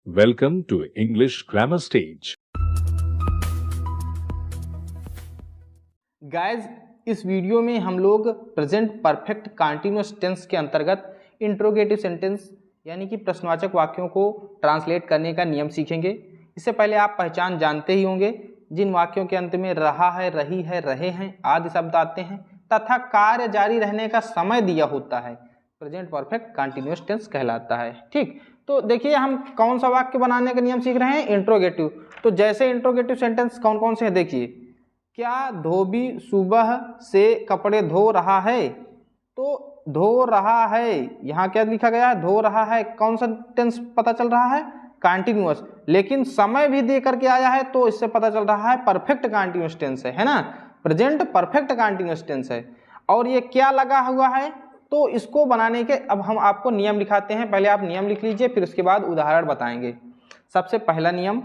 Welcome to English Grammar Stage. Guys, इस video में हम लोग प्रेजेंट परफेक्ट कंटीन्यूअस टेंस के अंतर्गत इंट्रोगेटिव सेंटेंस यानी कि प्रश्नवाचक वाक्यों को ट्रांसलेट करने का नियम सीखेंगे। इससे पहले आप पहचान जानते ही होंगे, जिन वाक्यों के अंत में रहा है, रही है, रहे हैं आदि शब्द आते हैं तथा कार्य जारी रहने का समय दिया होता है, प्रेजेंट परफेक्ट कंटीन्यूअस टेंस कहलाता है। ठीक, तो देखिए हम कौन सा वाक्य बनाने का नियम सीख रहे हैं, इंट्रोगेटिव। तो जैसे इंट्रोगेटिव सेंटेंस कौन कौन से हैं देखिए, क्या धोबी सुबह से कपड़े धो रहा है? तो धो रहा है, यहाँ क्या लिखा गया है, धो रहा है, कौन सा टेंस पता चल रहा है, कंटीन्यूअस, लेकिन समय भी दे करके आया है तो इससे पता चल रहा है परफेक्ट कंटीन्यूअस टेंस है ना, प्रेजेंट परफेक्ट कंटीन्यूअस टेंस है। और ये क्या लगा हुआ है, तो इसको बनाने के अब हम आपको नियम लिखाते हैं। पहले आप नियम लिख लीजिए, फिर उसके बाद उदाहरण बताएंगे। सबसे पहला नियम,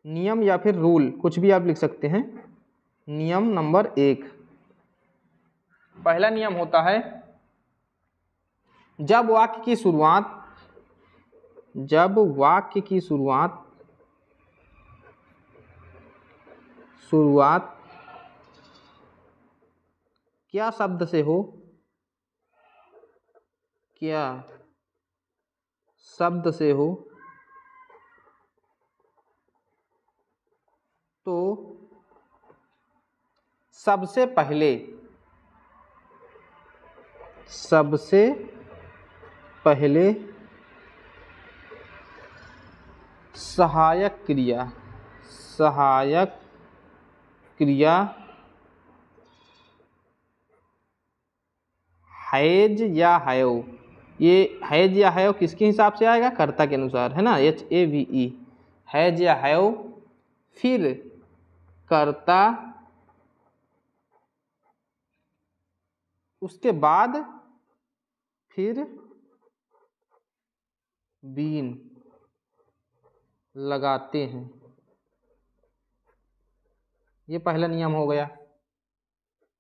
नियम या फिर रूल कुछ भी आप लिख सकते हैं। नियम नंबर 1, पहला नियम होता है, जब वाक्य की शुरुआत क्या शब्द से हो, तो सबसे पहले सहायक क्रिया हैज या हैव, ये हैज या हैव किसके हिसाब से आएगा, कर्ता के अनुसार है ना, HAVE, हैज या हैव, फिर कर्ता, उसके बाद फिर बीन लगाते हैं। ये पहला नियम हो गया।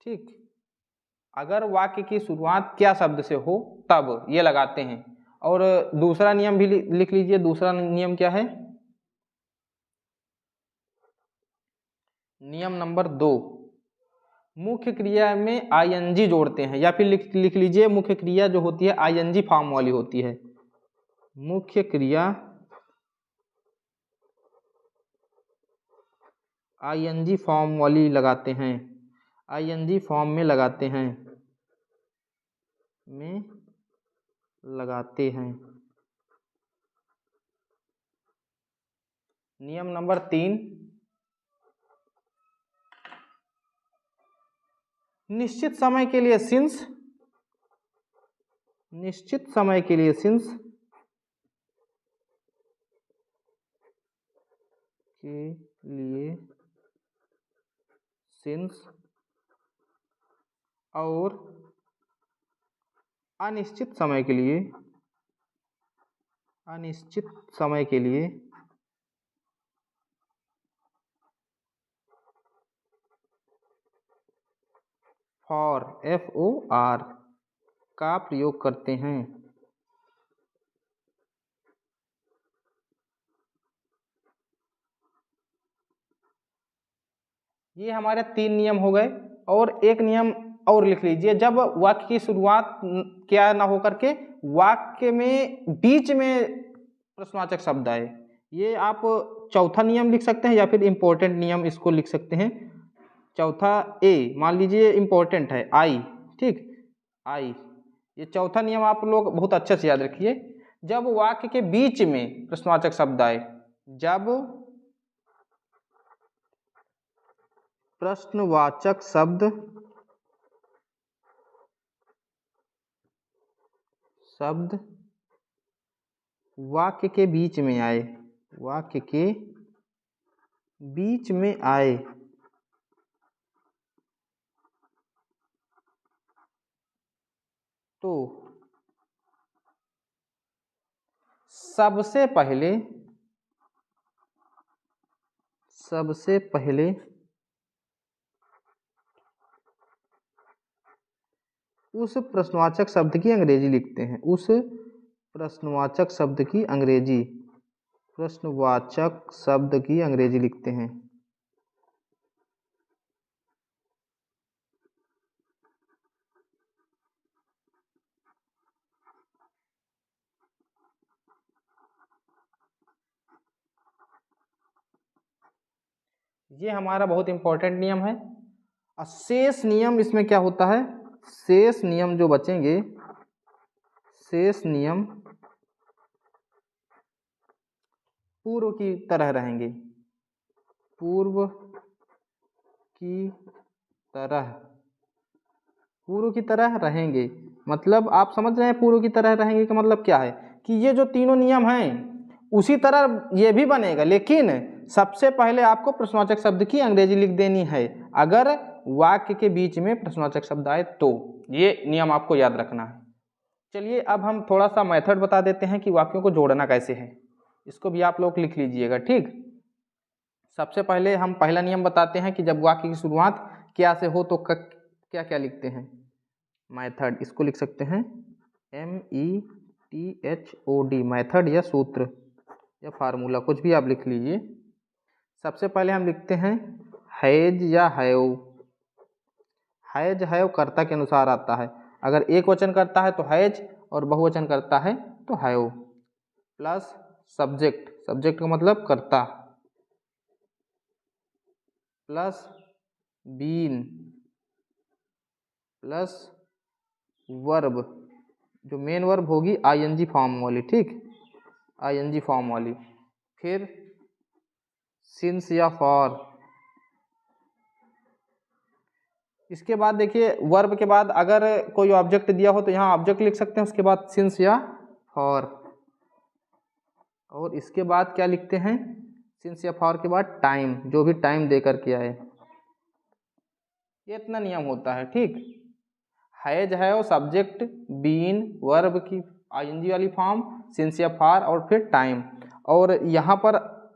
ठीक, अगर वाक्य की शुरुआत क्या शब्द से हो तब ये लगाते हैं। और दूसरा नियम भी लिख लीजिए। दूसरा नियम क्या है, नियम नंबर 2, मुख्य क्रिया में ING जोड़ते हैं, या फिर लिख लीजिए मुख्य क्रिया जो होती है ING फॉर्म वाली होती है। मुख्य क्रिया ING फॉर्म वाली लगाते हैं, ING फॉर्म में लगाते हैं। नियम नंबर 3, निश्चित समय के लिए सिंस और अनिश्चित समय के लिए फॉर FOR का प्रयोग करते हैं। ये हमारे 3 नियम हो गए। और एक नियम और लिख लीजिए, जब वाक्य की शुरुआत क्या ना हो करके वाक्य में बीच में प्रश्नवाचक शब्द आए, ये आप चौथा नियम लिख सकते हैं या फिर इंपॉर्टेंट नियम इसको लिख सकते हैं। चौथा A मान लीजिए इंपॉर्टेंट है, I, ठीक, I, ये चौथा नियम आप लोग बहुत अच्छे से याद रखिए। जब वाक्य के बीच में प्रश्नवाचक शब्द आए, जब प्रश्नवाचक शब्द वाक्य के बीच में आए, तो सबसे पहले उस प्रश्नवाचक शब्द की अंग्रेजी लिखते हैं, उस प्रश्नवाचक शब्द की अंग्रेजी, प्रश्नवाचक शब्द की अंग्रेजी लिखते हैं। ये हमारा बहुत इंपॉर्टेंट नियम है। और शेष नियम इसमें क्या होता है, शेष नियम जो बचेंगे, शेष नियम पूर्व की तरह रहेंगे, पूर्व की तरह, पूर्व की तरह रहेंगे। मतलब आप समझ रहे हैं पूर्व की तरह रहेंगे का मतलब क्या है कि ये जो तीनों नियम हैं उसी तरह ये भी बनेगा, लेकिन सबसे पहले आपको प्रश्नवाचक शब्द की अंग्रेजी लिख देनी है अगर वाक्य के बीच में प्रश्नवाचक शब्द आए तो। ये नियम आपको याद रखना है। चलिए अब हम थोड़ा सा मेथड बता देते हैं कि वाक्यों को जोड़ना कैसे है, इसको भी आप लोग लिख लीजिएगा, ठीक। सबसे पहले हम पहला नियम बताते हैं कि जब वाक्य की शुरुआत क्या से हो तो क्या क्या लिखते हैं। मेथड, इसको लिख सकते हैं METHOD, मेथड या सूत्र या फार्मूला, कुछ भी आप लिख लीजिए। सबसे पहले हम लिखते हैं हैज या हैव। हैज हैव कर्ता के अनुसार आता है, अगर एक वचन करता है तो हैज और बहुवचन करता है तो हैव, प्लस सब्जेक्ट, सब्जेक्ट का मतलब कर्ता, प्लस बीन, प्लस वर्ब, जो मेन वर्ब होगी ING फॉर्म वाली, ठीक, ING फॉर्म वाली, फिर सिंस या फॉर। इसके बाद देखिए वर्ब के बाद अगर कोई ऑब्जेक्ट दिया हो तो यहाँ ऑब्जेक्ट लिख सकते हैं, उसके बाद सिंस या फॉर, और इसके बाद क्या लिखते हैं, सिंस या फॉर के बाद टाइम, जो भी टाइम दे करके आए। ये इतना नियम होता है, ठीक। Has have, subject, been, verb की ING वाली फॉर्म, सिंस या फॉर और फिर टाइम। और यहाँ पर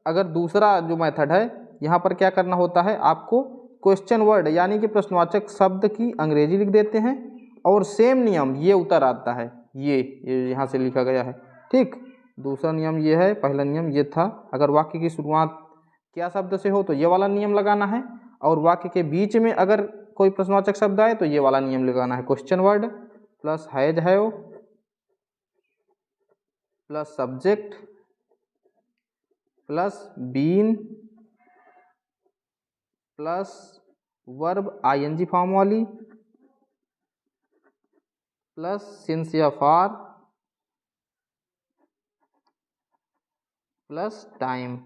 अगर दूसरा जो मेथड है, यहाँ पर क्या करना होता है आपको, क्वेश्चन वर्ड यानी कि प्रश्नवाचक शब्द की अंग्रेजी लिख देते हैं और सेम नियम ये उतर आता है, ये यहाँ से लिखा गया है, ठीक। दूसरा नियम ये है, पहला नियम ये था, अगर वाक्य की शुरुआत क्या शब्द से हो तो ये वाला नियम लगाना है, और वाक्य के बीच में अगर कोई प्रश्नवाचक शब्द आए तो ये वाला नियम लगाना है, question word plus has have plus subject plus been plus verb ING form वाली प्लस सिंस या फॉर प्लस टाइम।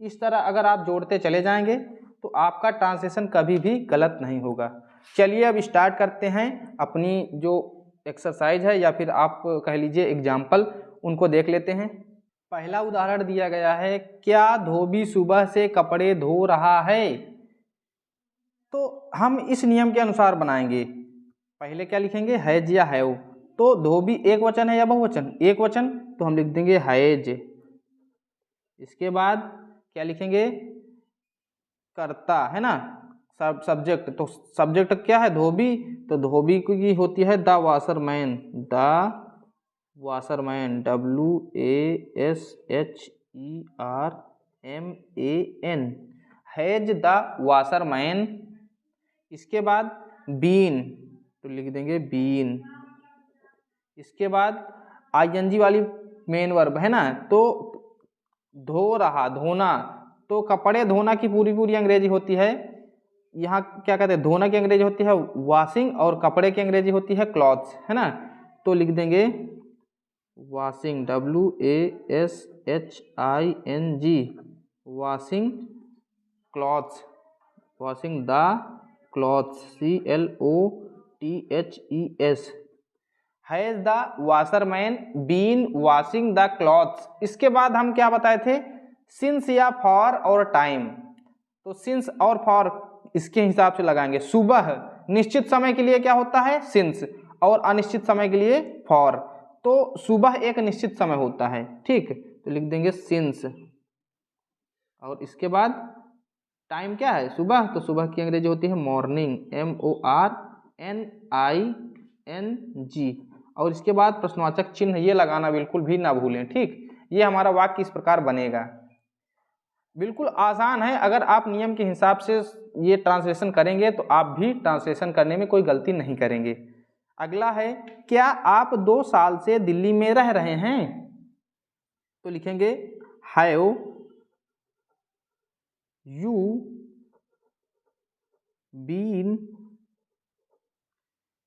इस तरह अगर आप जोड़ते चले जाएंगे तो आपका ट्रांसलेशन कभी भी गलत नहीं होगा। चलिए अब स्टार्ट करते हैं अपनी जो एक्सरसाइज है या फिर आप कह लीजिए एग्जाम्पल, उनको देख लेते हैं। पहला उदाहरण दिया गया है, क्या धोबी सुबह से कपड़े धो रहा है। तो हम इस नियम के अनुसार बनाएंगे, पहले क्या लिखेंगे, हैज या हैव। तो धोबी एक वचन है या बहुवचन, एक वचन, तो हम लिख देंगे हैज। इसके बाद क्या लिखेंगे, करता है ना, सब्जेक्ट, तो सब्जेक्ट क्या है, धोबी, तो धोबी की होती है the washerman, the washerman, WASHERMAN, has the washerman. इसके बाद बीन, तो लिख देंगे बीन। इसके बाद ING वाली मेन वर्ब है ना, तो धो रहा, धोना, तो कपड़े धोना की पूरी अंग्रेजी होती है, यहाँ क्या कहते हैं, धोना की अंग्रेजी होती है वॉशिंग और कपड़े की अंग्रेजी होती है क्लॉथ्स, है ना। तो लिख देंगे washing, WASHING, washing clothes, washing the clothes, CLOTHES, has the washerman been washing the clothes. इसके बाद हम क्या बताए थे, सिंस या फॉर और टाइम। तो सिंस और फॉर इसके हिसाब से लगाएंगे, सुबह निश्चित समय के लिए क्या होता है, सिंस, और अनिश्चित समय के लिए फॉर। तो सुबह एक निश्चित समय होता है, ठीक, तो लिख देंगे सिंस। और इसके बाद टाइम क्या है, सुबह, तो सुबह की अंग्रेजी होती है मॉर्निंग, MORNING। और इसके बाद प्रश्नवाचक चिन्ह ये लगाना बिल्कुल भी ना भूलें। ठीक, ये हमारा वाक्य इस प्रकार बनेगा। बिल्कुल आसान है, अगर आप नियम के हिसाब से ये ट्रांसलेशन करेंगे तो आप भी ट्रांसलेशन करने में कोई गलती नहीं करेंगे। अगला है, क्या आप 2 साल से दिल्ली में रह रहे हैं? तो लिखेंगे have you been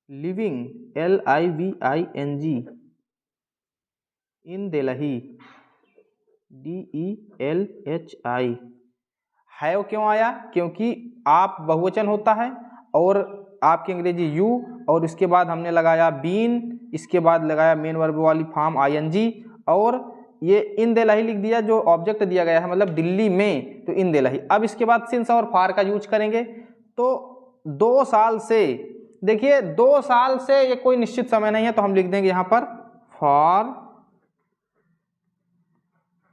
living LIVING in Delhi DELHI। Have क्यों आया? क्योंकि आप बहुवचन होता है और आपकी अंग्रेजी यू और इसके बाद हमने लगाया बीन, इसके बाद लगाया मेन वर्ब वाली फॉर्म ING और ये इन दिल्ली लिख दिया जो ऑब्जेक्ट दिया गया है, मतलब दिल्ली में, तो इन दिल्ली। अब इसके बाद सिंस और फार का यूज करेंगे। तो 2 साल से, देखिए 2 साल से ये कोई निश्चित समय नहीं है, तो हम लिख देंगे यहाँ पर फॉर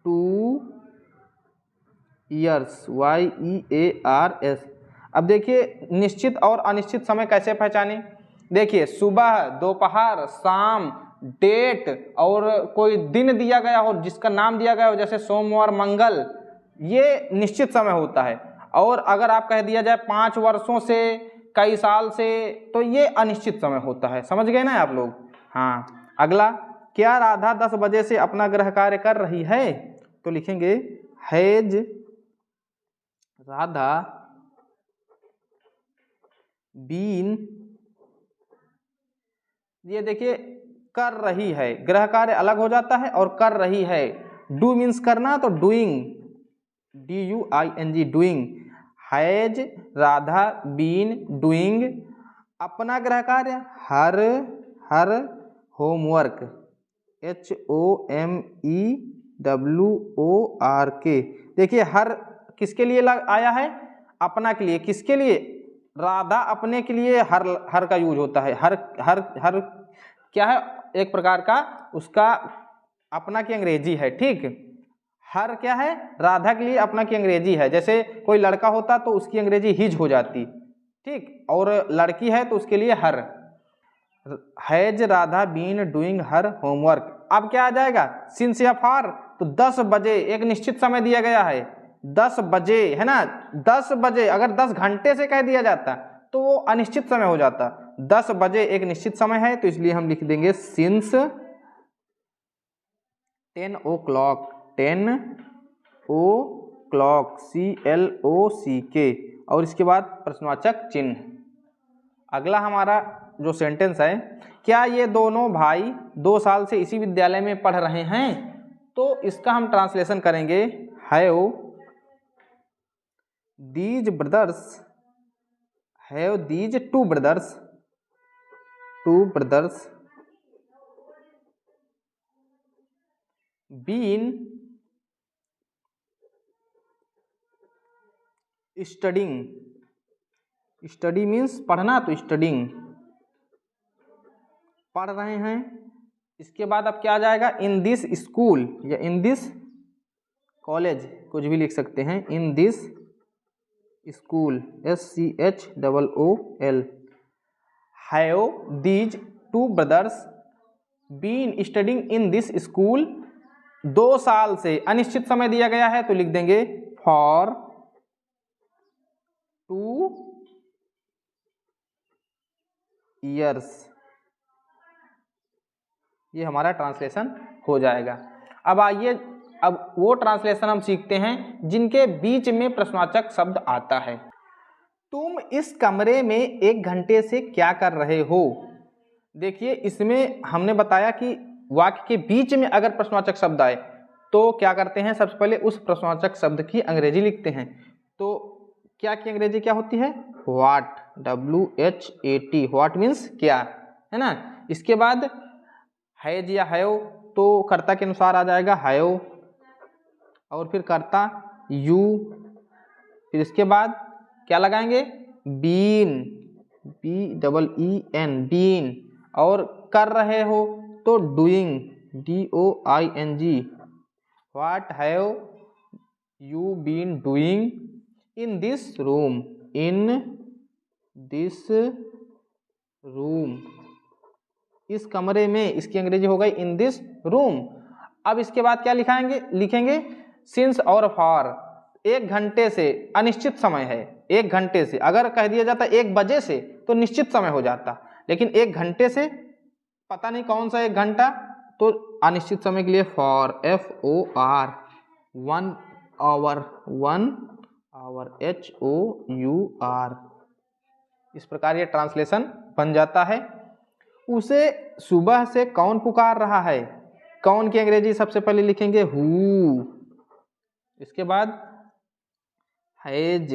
2 years YEARS। अब देखिए निश्चित और अनिश्चित समय कैसे पहचाने? देखिए सुबह, दोपहर, शाम, डेट और कोई दिन दिया गया हो जिसका नाम दिया गया हो, जैसे सोमवार, मंगल, ये निश्चित समय होता है। और अगर आप कह दिया जाए 5 वर्षों से, कई साल से, तो ये अनिश्चित समय होता है। समझ गए ना आप लोग? हाँ। अगला, क्या राधा 10 बजे से अपना गृह कार्य कर रही है? तो लिखेंगे हैज राधा बीन, ये देखिए कर रही है, गृह कार्य अलग हो जाता है और कर रही है। डू मीन्स करना, तो doing DUING doing. Has Radha been doing अपना गृह कार्य हर होमवर्क HOMEWORK। देखिए हर किसके लिए आया है? अपना के लिए। किसके लिए? राधा अपने के लिए हर का यूज होता है। हर क्या है? एक प्रकार का उसका अपना की अंग्रेजी है। ठीक, हर क्या है? राधा के लिए अपना की अंग्रेजी है। जैसे कोई लड़का होता तो उसकी अंग्रेजी हिज हो जाती, ठीक, और लड़की है तो उसके लिए her. Has Radha been doing her homework. अब क्या आ जाएगा? सिंस या फार, तो 10 बजे एक निश्चित समय दिया गया है, 10 बजे है ना। 10 बजे अगर 10 घंटे से कह दिया जाता तो वो अनिश्चित समय हो जाता। 10 बजे एक निश्चित समय है, तो इसलिए हम लिख देंगे सिंस 10 o'clock 10 o'clock CLOCK और इसके बाद प्रश्नवाचक चिन्ह। अगला हमारा जो सेंटेंस है, क्या ये दोनों भाई 2 साल से इसी विद्यालय में पढ़ रहे हैं? तो इसका हम ट्रांसलेशन करेंगे have these two brothers been studying. Study means पढ़ना, तो स्टडिंग पढ़ रहे हैं। इसके बाद अब क्या आ जाएगा? इन दिस स्कूल या इन दिस कॉलेज, कुछ भी लिख सकते हैं। In this school SCHOOL। Have these two brothers been studying in this school 2 साल से, अनिश्चित समय दिया गया है तो लिख देंगे फॉर 2 years। ये हमारा ट्रांसलेशन हो जाएगा। अब आइए, अब वो ट्रांसलेशन हम सीखते हैं जिनके बीच में प्रश्नवाचक शब्द आता है। तुम इस कमरे में 1 घंटे से क्या कर रहे हो? देखिए इसमें हमने बताया कि वाक्य के बीच में अगर प्रश्नवाचक शब्द आए तो क्या करते हैं? सबसे पहले उस प्रश्नवाचक शब्द की अंग्रेजी लिखते हैं। तो क्या की अंग्रेजी क्या होती है? व्हाट, WHAT, व्हाट मीन्स क्या, है ना। इसके बाद हैज या हैव, तो कर्ता के अनुसार आ जाएगा हैव और फिर कर्ता यू, फिर इसके बाद क्या लगाएंगे? बीन, BEEN बीन, और कर रहे हो तो doing, DOING। What have you been doing in this room इस कमरे में, इसकी अंग्रेजी हो गई इन दिस रूम। अब इसके बाद क्या लिखेंगे सिंस और फॉर। 1 घंटे से अनिश्चित समय है, 1 घंटे से। अगर कह दिया जाता 1 बजे से तो निश्चित समय हो जाता, लेकिन 1 घंटे से पता नहीं कौन सा 1 घंटा, तो अनिश्चित समय के लिए for, FOR, 1 hour, 1 hour, HOUR। इस प्रकार ये ट्रांसलेशन बन जाता है। उसे सुबह से कौन पुकार रहा है, कौन की अंग्रेजी सबसे पहले लिखेंगे हु। इसके बाद has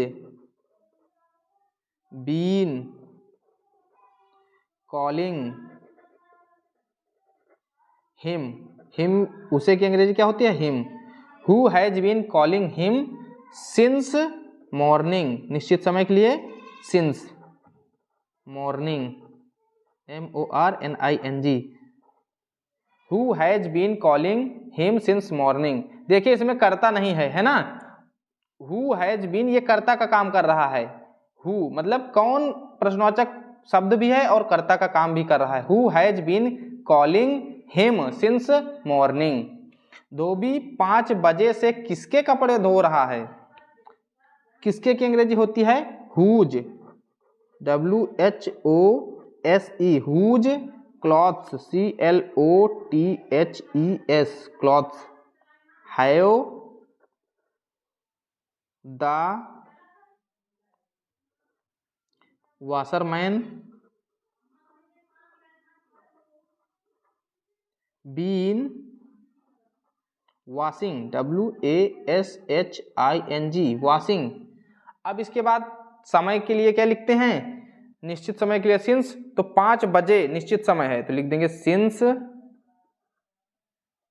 been calling him, him उसे की अंग्रेजी क्या होती है him. Who has been calling him since morning, निश्चित समय के लिए since, morning, MORNING। Who has been calling him since morning. देखिए इसमें कर्ता नहीं है ना। हु हैज बीन ये कर्ता का काम कर रहा है। हु मतलब कौन प्रश्नवाचक शब्द भी है और कर्ता का काम भी कर रहा है। Who has been calling him since morning. धोबी 5 बजे से किसके कपड़े धो रहा है, किसके की अंग्रेजी होती है whose, WHOSE, whose clothes, CLOTHES, clothes. Have the washerman been washing, WASHING, washing. अब इसके बाद समय के लिए क्या लिखते हैं, निश्चित समय के लिए सिंस, तो 5 बजे निश्चित समय है तो लिख देंगे सिंस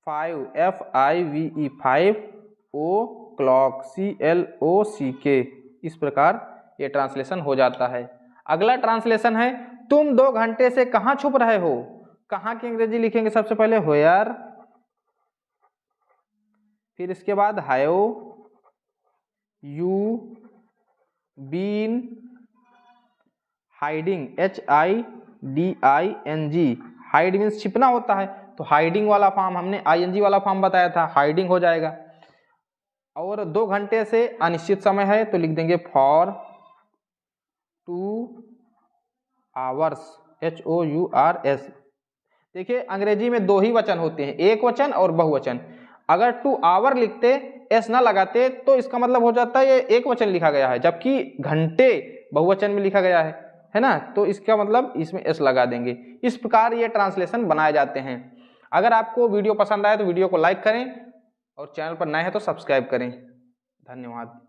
5, FIVE, 5 o'clock, CLOCK। इस प्रकार ये ट्रांसलेशन हो जाता है। अगला ट्रांसलेशन है तुम 2 घंटे से कहाँ छुप रहे हो। कहाँ की अंग्रेजी लिखेंगे सबसे पहले वेयर, फिर इसके बाद have you been hiding, HIDING। Hide means छिपना होता है, तो हाइडिंग वाला फॉर्म हमने ING वाला फॉर्म बताया था, हाइडिंग हो जाएगा। और 2 घंटे से अनिश्चित समय है तो लिख देंगे फॉर 2 hours, HOURS। देखिए अंग्रेजी में 2 ही वचन होते हैं, एक वचन और बहुवचन। अगर 2 आवर लिखते, एस ना लगाते, तो इसका मतलब हो जाता है ये एक वचन लिखा गया है, जबकि घंटे बहुवचन में लिखा गया है ना, तो इसका मतलब इसमें एस लगा देंगे। इस प्रकार ये ट्रांसलेशन बनाए जाते हैं। अगर आपको वीडियो पसंद आए तो वीडियो को लाइक करें और चैनल पर नए हैं तो सब्सक्राइब करें। धन्यवाद।